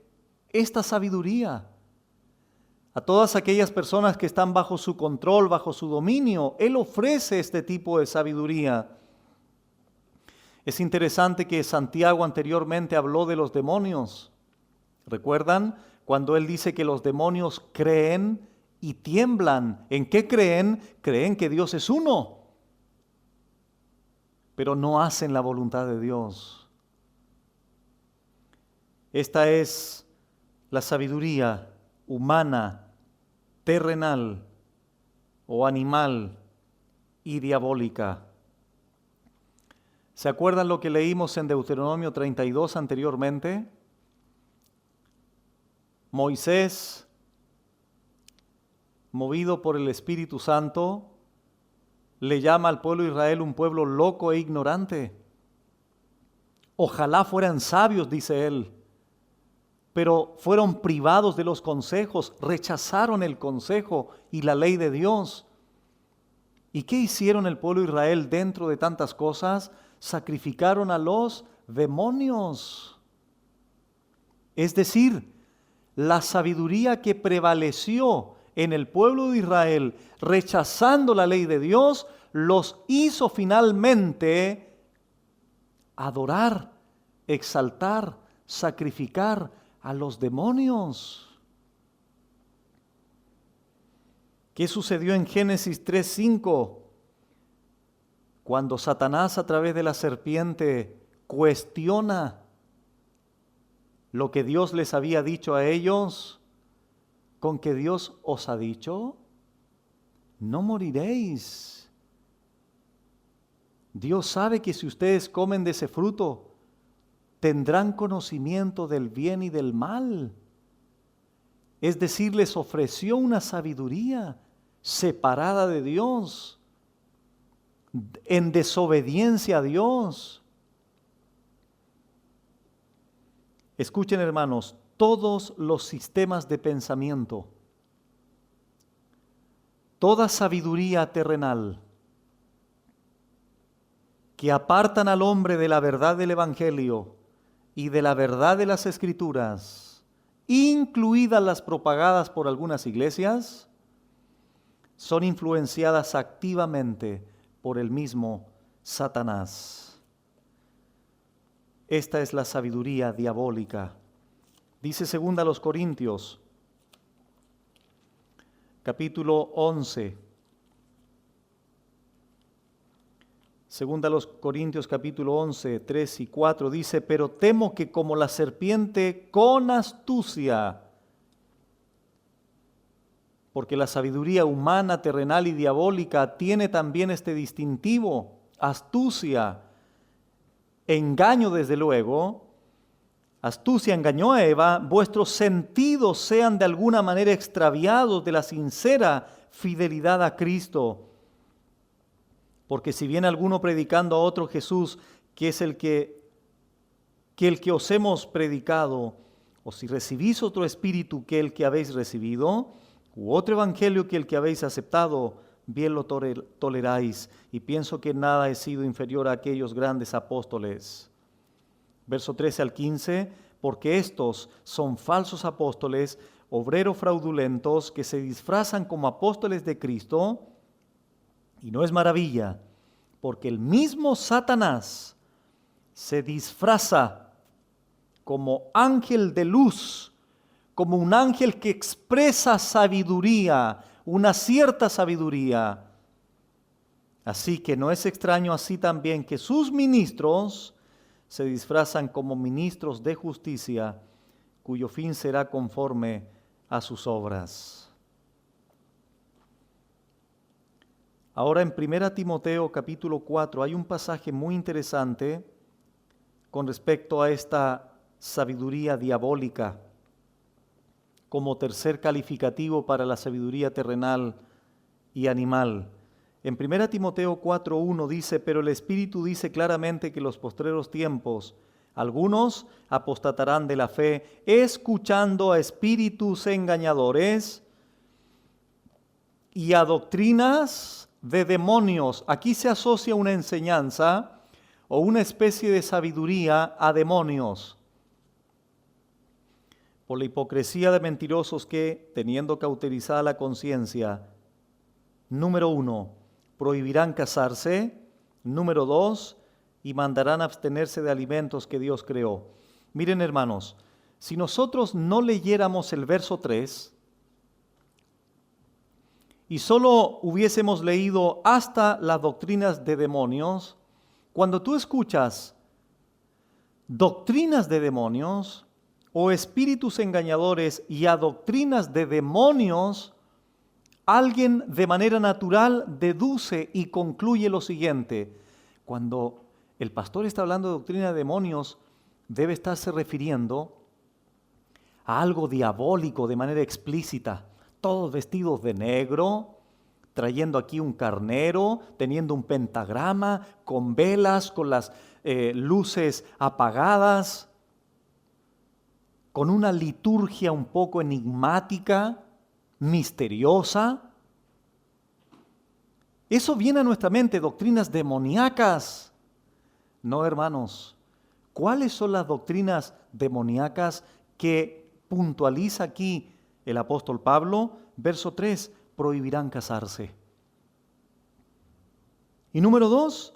esta sabiduría. A todas aquellas personas que están bajo su control, bajo su dominio, Él ofrece este tipo de sabiduría. Es interesante que Santiago anteriormente habló de los demonios. ¿Recuerdan? Cuando él dice que los demonios creen y tiemblan. ¿En qué creen? Creen que Dios es uno, pero no hacen la voluntad de Dios. Esta es la sabiduría humana, terrenal o animal y diabólica. ¿Se acuerdan lo que leímos en Deuteronomio 32 anteriormente? Moisés, movido por el Espíritu Santo, le llama al pueblo de Israel un pueblo loco e ignorante. Ojalá fueran sabios, dice él, pero fueron privados de los consejos, rechazaron el consejo y la ley de Dios. ¿Y qué hicieron el pueblo de Israel dentro de tantas cosas? Sacrificaron a los demonios. Es decir, la sabiduría que prevaleció en el pueblo de Israel, rechazando la ley de Dios, los hizo finalmente adorar, exaltar, sacrificar a los demonios. ¿Qué sucedió en Génesis 3:5? Cuando Satanás a través de la serpiente cuestiona lo que Dios les había dicho a ellos, con que Dios os ha dicho, no moriréis. Dios sabe que si ustedes comen de ese fruto, tendrán conocimiento del bien y del mal. Es decir, les ofreció una sabiduría separada de Dios, en desobediencia a Dios. Escuchen, hermanos, todos los sistemas de pensamiento, toda sabiduría terrenal que apartan al hombre de la verdad del Evangelio y de la verdad de las Escrituras, incluidas las propagadas por algunas iglesias, son influenciadas activamente por el mismo Satanás. Esta es la sabiduría diabólica. Dice 2 Corintios, capítulo 11. 2 Corintios capítulo 11, 3 y 4 dice: pero temo que como la serpiente con astucia, porque la sabiduría humana, terrenal y diabólica tiene también este distintivo, astucia, engaño desde luego. Astucia engañó a Eva, vuestros sentidos sean de alguna manera extraviados de la sincera fidelidad a Cristo. Porque si viene alguno predicando a otro Jesús, que es el que os hemos predicado, o si recibís otro espíritu que el que habéis recibido, u otro evangelio que el que habéis aceptado, bien lo toleráis, y pienso que nada he sido inferior a aquellos grandes apóstoles. Verso 13 al 15, porque estos son falsos apóstoles, obreros fraudulentos, que se disfrazan como apóstoles de Cristo. Y no es maravilla, porque el mismo Satanás se disfraza como ángel de luz, como un ángel que expresa sabiduría, una cierta sabiduría. Así que no es extraño así también que sus ministros se disfrazan como ministros de justicia, cuyo fin será conforme a sus obras. Ahora en 1 Timoteo capítulo 4 hay un pasaje muy interesante con respecto a esta sabiduría diabólica, como tercer calificativo para la sabiduría terrenal y animal. En 1 Timoteo 4:1 dice: pero el Espíritu dice claramente que en los postreros tiempos Algunos apostatarán de la fe, escuchando a espíritus engañadores y a doctrinas de demonios. Aquí se asocia una enseñanza o una especie de sabiduría a demonios. Por la hipocresía de mentirosos que, teniendo cauterizada la conciencia, número 1, prohibirán casarse, número 2, y mandarán abstenerse de alimentos que Dios creó. Miren, hermanos, si nosotros no leyéramos el verso 3 y solo hubiésemos leído hasta las doctrinas de demonios, cuando tú escuchas doctrinas de demonios o espíritus engañadores y a doctrinas de demonios, alguien de manera natural deduce y concluye lo siguiente: cuando el pastor está hablando de doctrina de demonios, debe estarse refiriendo a algo diabólico de manera explícita. Todos vestidos de negro, trayendo aquí un carnero, teniendo un pentagrama, con velas, con las luces apagadas, con una liturgia un poco enigmática, misteriosa. Eso viene a nuestra mente, doctrinas demoníacas. No, hermanos, ¿cuáles son las doctrinas demoníacas que puntualiza aquí el apóstol Pablo? Verso 3, prohibirán casarse. Y número 2,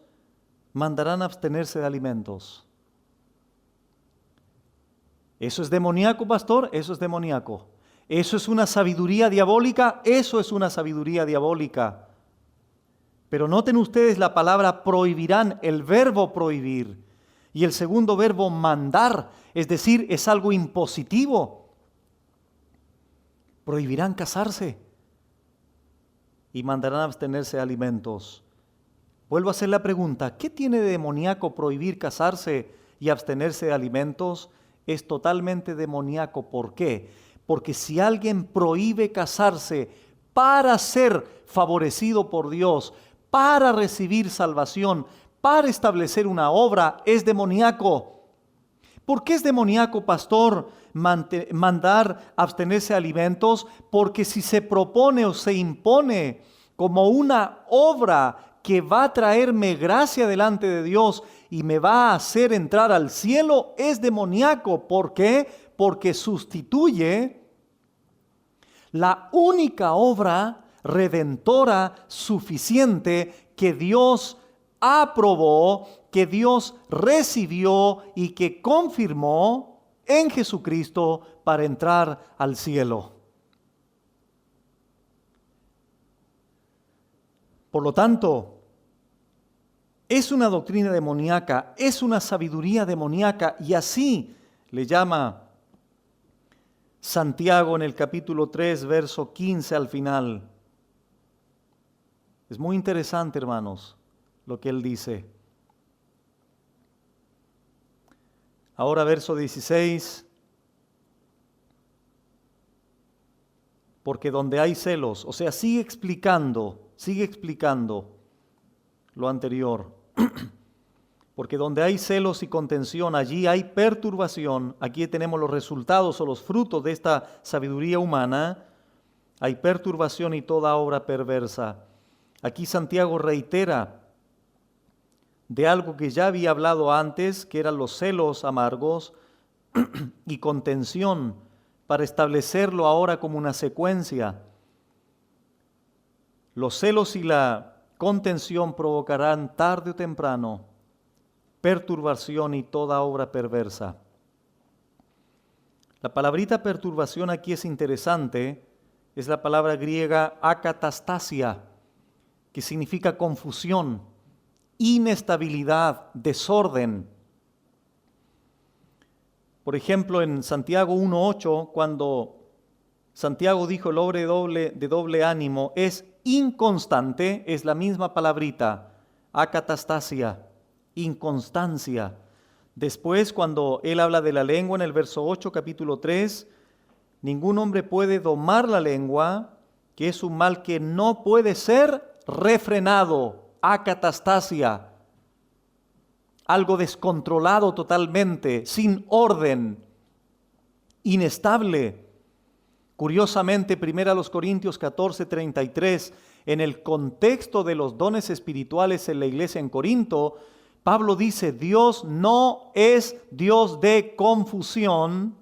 mandarán abstenerse de alimentos. ¿Eso es demoníaco, pastor? Eso es demoníaco. ¿Eso es una sabiduría diabólica? Eso es una sabiduría diabólica. Pero noten ustedes la palabra prohibirán, el verbo prohibir, y el segundo verbo mandar, es decir, es algo impositivo. Prohibirán casarse y mandarán abstenerse de alimentos. Vuelvo a hacer la pregunta, ¿qué tiene de demoníaco prohibir casarse y abstenerse de alimentos? Es totalmente demoníaco. ¿Por qué? Porque si alguien prohíbe casarse para ser favorecido por Dios, para recibir salvación, para establecer una obra, es demoníaco. ¿Por qué es demoníaco, pastor, mandar abstenerse de alimentos? Porque si se propone o se impone como una obra que va a traerme gracia delante de Dios y me va a hacer entrar al cielo, es demoníaco. ¿Por qué? Porque sustituye la única obra redentora suficiente que Dios aprobó, que Dios recibió y que confirmó en Jesucristo para entrar al cielo. Por lo tanto, es una doctrina demoníaca, es una sabiduría demoníaca, y así le llama Santiago en el capítulo 3, verso 15 al final. Es muy interesante, hermanos, lo que él dice. Ahora verso 16. Porque donde hay celos, o sea, sigue explicando lo anterior. Porque donde hay celos y contención, allí hay perturbación. Aquí tenemos los resultados o los frutos de esta sabiduría humana. Hay perturbación y toda obra perversa. Aquí Santiago reitera de algo que ya había hablado antes, que eran los celos amargos y contención, para establecerlo ahora como una secuencia. Los celos y la contención provocarán tarde o temprano perturbación y toda obra perversa. La palabrita perturbación aquí es interesante, es la palabra griega akatastasia, que significa confusión, inestabilidad, desorden. Por ejemplo, en Santiago 1:8, cuando Santiago dijo el hombre de doble ánimo es inconstante, es la misma palabrita, akatastasia, inconstancia. Después, cuando él habla de la lengua en el verso 8, capítulo 3, ningún hombre puede domar la lengua, que es un mal que no puede ser refrenado, akatastasia. algo descontrolado totalmente, sin orden, inestable. Curiosamente, 1 Corintios 14:33, en el contexto de los dones espirituales en la iglesia en Corinto, Pablo dice, Dios no es Dios de confusión,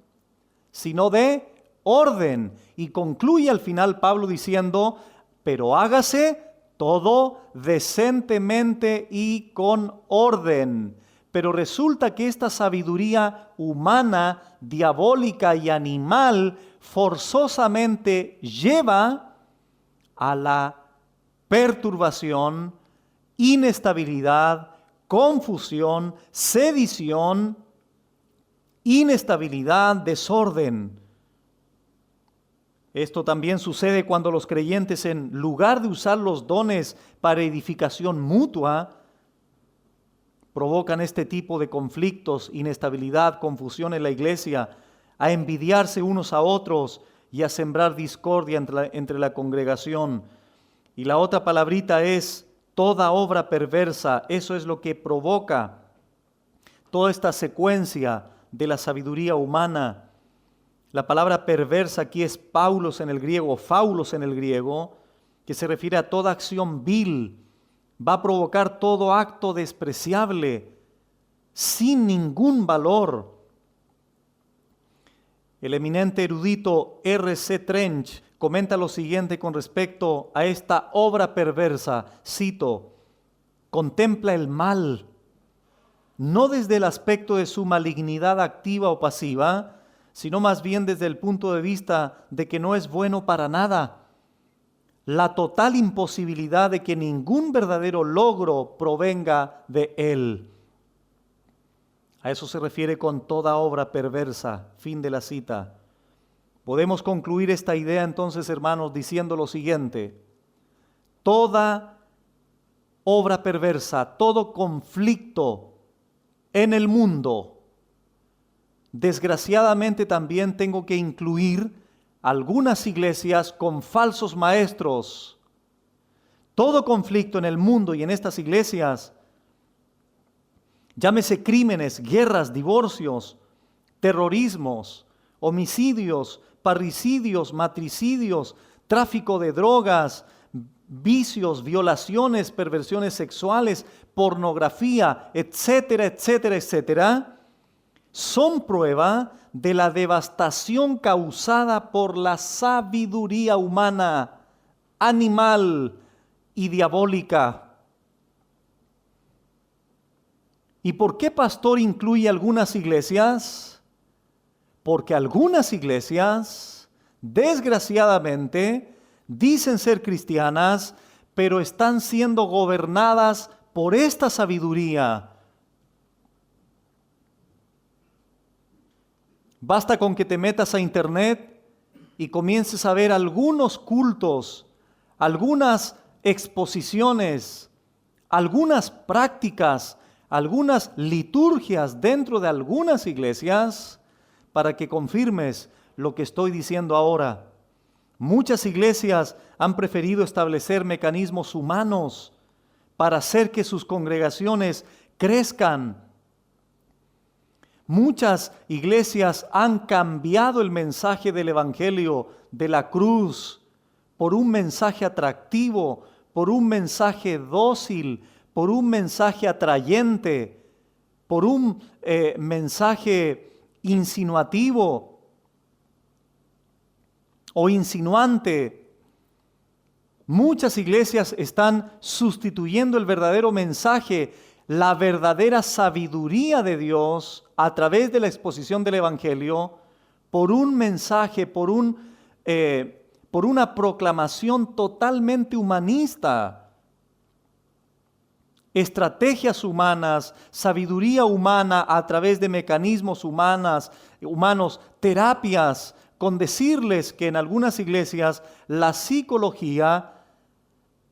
sino de orden. Y concluye al final Pablo diciendo, pero hágase todo decentemente y con orden. Pero resulta que esta sabiduría humana, diabólica y animal forzosamente lleva a la perturbación, inestabilidad, confusión, sedición, inestabilidad, desorden. Esto también sucede cuando los creyentes, en lugar de usar los dones para edificación mutua, provocan este tipo de conflictos, inestabilidad, confusión en la iglesia, a envidiarse unos a otros y a sembrar discordia entre la congregación. Y la otra palabrita es toda obra perversa. Eso es lo que provoca toda esta secuencia de la sabiduría humana. La palabra perversa aquí es paulos en el griego, faulos en el griego, que se refiere a toda acción vil. Va a provocar todo acto despreciable, sin ningún valor. El eminente erudito R.C. Trench comenta lo siguiente con respecto a esta obra perversa. Cito, contempla el mal, no desde el aspecto de su malignidad activa o pasiva, sino más bien desde el punto de vista de que no es bueno para nada. La total imposibilidad de que ningún verdadero logro provenga de él. A eso se refiere con toda obra perversa. Fin de la cita. Podemos concluir esta idea entonces, hermanos, diciendo lo siguiente. Toda obra perversa, todo conflicto en el mundo, desgraciadamente también tengo que incluir algunas iglesias con falsos maestros. Todo conflicto en el mundo y en estas iglesias, llámese crímenes, guerras, divorcios, terrorismos, homicidios, parricidios, matricidios, tráfico de drogas, vicios, violaciones, perversiones sexuales, pornografía, etcétera, etcétera, etcétera, son prueba de la devastación causada por la sabiduría humana, animal y diabólica. ¿Y por qué, pastor, incluye algunas iglesias? Porque algunas iglesias, desgraciadamente, dicen ser cristianas, pero están siendo gobernadas por esta sabiduría. Basta con que te metas a internet y comiences a ver algunos cultos, algunas exposiciones, algunas prácticas, algunas liturgias dentro de algunas iglesias para que confirmes lo que estoy diciendo ahora. Muchas iglesias han preferido establecer mecanismos humanos para hacer que sus congregaciones crezcan. Muchas iglesias han cambiado el mensaje del Evangelio de la cruz por un mensaje atractivo, por un mensaje dócil, por un mensaje atrayente, por un mensaje insinuativo o insinuante. Muchas iglesias están sustituyendo el verdadero mensaje, la verdadera sabiduría de Dios a través de la exposición del Evangelio, por un mensaje, por una proclamación totalmente humanista. Estrategias humanas, sabiduría humana a través de mecanismos humanos, terapias, con decirles que en algunas iglesias la psicología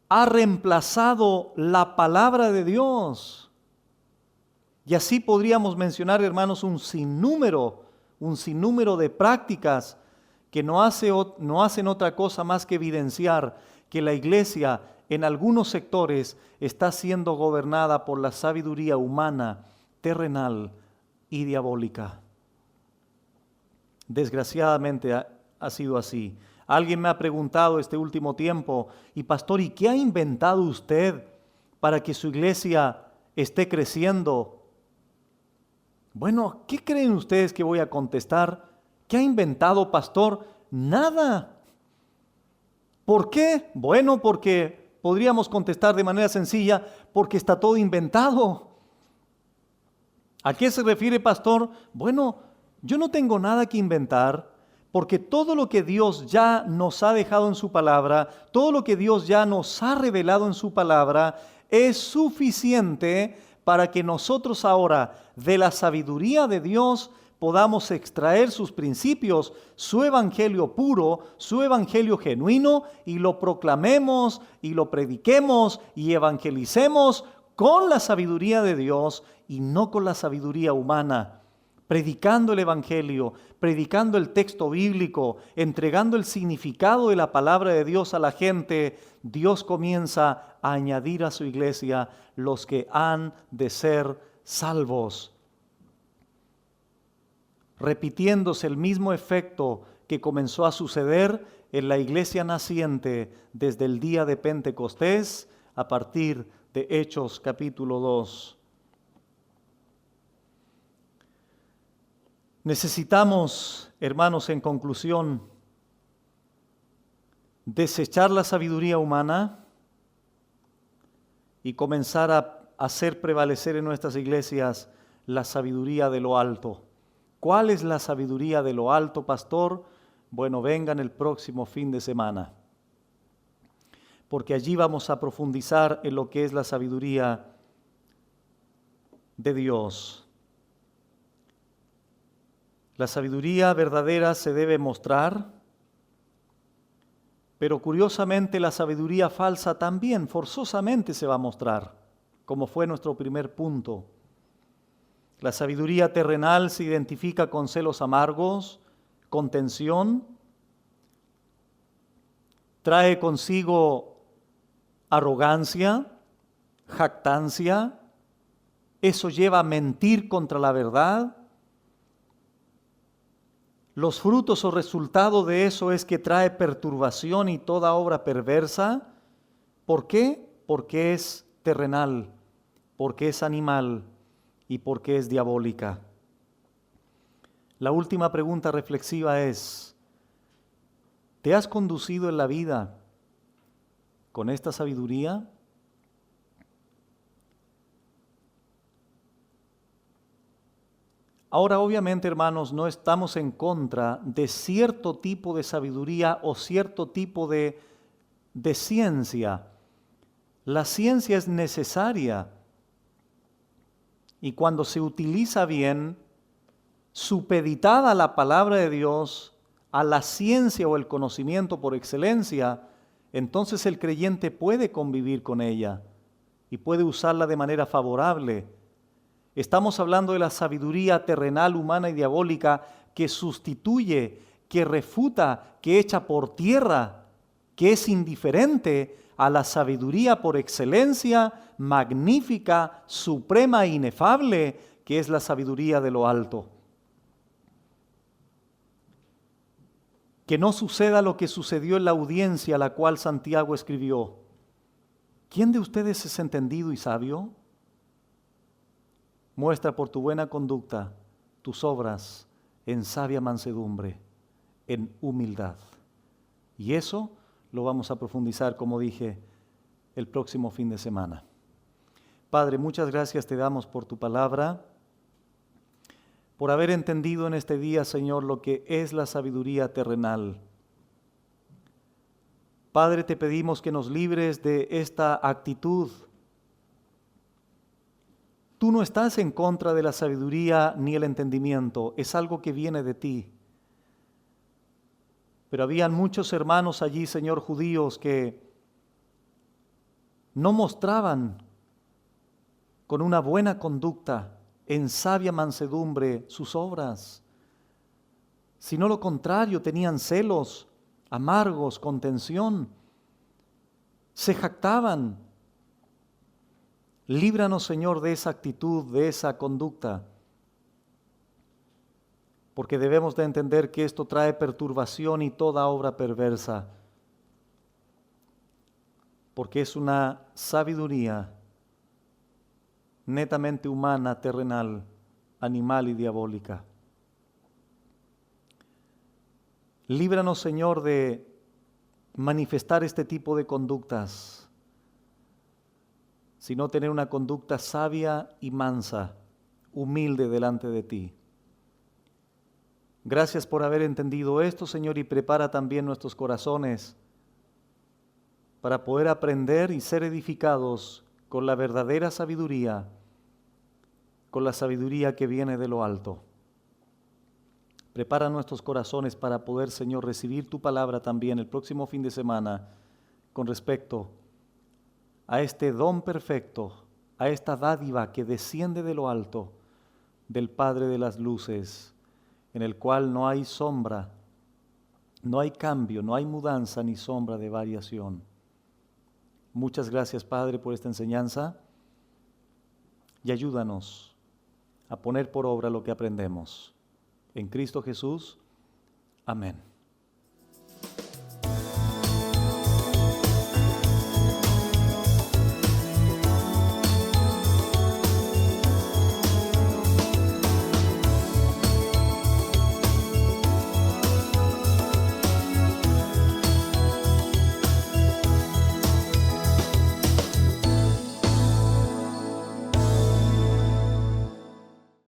ha reemplazado la palabra de Dios. Y así podríamos mencionar, hermanos, un sinnúmero de prácticas que no hacen otra cosa más que evidenciar que la iglesia en algunos sectores está siendo gobernada por la sabiduría humana terrenal y diabólica. Desgraciadamente ha sido así. Alguien me ha preguntado este último tiempo, y pastor, ¿y qué ha inventado usted para que su iglesia esté creciendo? Bueno, ¿qué creen ustedes que voy a contestar? ¿Qué ha inventado, pastor? Nada. ¿Por qué? Bueno, porque podríamos contestar de manera sencilla, porque está todo inventado. ¿A qué se refiere, pastor? Bueno, yo no tengo nada que inventar, porque todo lo que Dios ya nos ha dejado en su palabra, todo lo que Dios ya nos ha revelado en su palabra, es suficiente para que nosotros ahora, de la sabiduría de Dios, podamos extraer sus principios, su evangelio puro, su evangelio genuino, y lo proclamemos y lo prediquemos y evangelicemos con la sabiduría de Dios y no con la sabiduría humana, predicando el evangelio, predicando el texto bíblico, entregando el significado de la palabra de Dios a la gente. Dios comienza a añadir a su iglesia los que han de ser salvos, repitiéndose el mismo efecto que comenzó a suceder en la iglesia naciente desde el día de Pentecostés a partir de Hechos capítulo 2. Necesitamos, hermanos, en conclusión, desechar la sabiduría humana y comenzar a hacer prevalecer en nuestras iglesias la sabiduría de lo alto. ¿Cuál es la sabiduría de lo alto, pastor? Bueno, vengan el próximo fin de semana, porque allí vamos a profundizar en lo que es la sabiduría de Dios. La sabiduría verdadera se debe mostrar, pero curiosamente la sabiduría falsa también forzosamente se va a mostrar, como fue nuestro primer punto. La sabiduría terrenal se identifica con celos amargos, contención, trae consigo arrogancia, jactancia, eso lleva a mentir contra la verdad. Los frutos o resultado de eso es que trae perturbación y toda obra perversa. ¿Por qué? Porque es terrenal, porque es animal y porque es diabólica. La última pregunta reflexiva es, ¿te has conducido en la vida con esta sabiduría? Ahora, obviamente, hermanos, no estamos en contra de cierto tipo de sabiduría o cierto tipo de ciencia. La ciencia es necesaria y cuando se utiliza bien, supeditada a la palabra de Dios, a la ciencia o el conocimiento por excelencia, entonces el creyente puede convivir con ella y puede usarla de manera favorable. Estamos hablando de la sabiduría terrenal, humana y diabólica que sustituye, que refuta, que echa por tierra, que es indiferente a la sabiduría por excelencia, magnífica, suprema e inefable, que es la sabiduría de lo alto. Que no suceda lo que sucedió en la audiencia a la cual Santiago escribió. ¿Quién de ustedes es entendido y sabio? Muestra por tu buena conducta tus obras en sabia mansedumbre, en humildad. Y eso lo vamos a profundizar, como dije, el próximo fin de semana. Padre, muchas gracias te damos por tu palabra, por haber entendido en este día, Señor, lo que es la sabiduría terrenal. Padre, te pedimos que nos libres de esta actitud. Tú no estás en contra de la sabiduría ni el entendimiento, es algo que viene de ti. Pero habían muchos hermanos allí, Señor, judíos, que no mostraban con una buena conducta, en sabia mansedumbre, sus obras, sino lo contrario, tenían celos, amargos, contención, se jactaban, Líbranos, Señor, de esa actitud, de esa conducta, porque debemos de entender que esto trae perturbación y toda obra perversa, porque es una sabiduría netamente humana, terrenal, animal y diabólica. Líbranos, Señor, de manifestar este tipo de conductas, sino tener una conducta sabia y mansa, humilde delante de ti. Gracias por haber entendido esto, Señor, y prepara también nuestros corazones para poder aprender y ser edificados con la verdadera sabiduría, con la sabiduría que viene de lo alto. Prepara nuestros corazones para poder, Señor, recibir tu palabra también el próximo fin de semana con respecto a este don perfecto, a esta dádiva que desciende de lo alto, del Padre de las luces, en el cual no hay sombra, no hay cambio, no hay mudanza ni sombra de variación. Muchas gracias, Padre, por esta enseñanza y ayúdanos a poner por obra lo que aprendemos. En Cristo Jesús. Amén.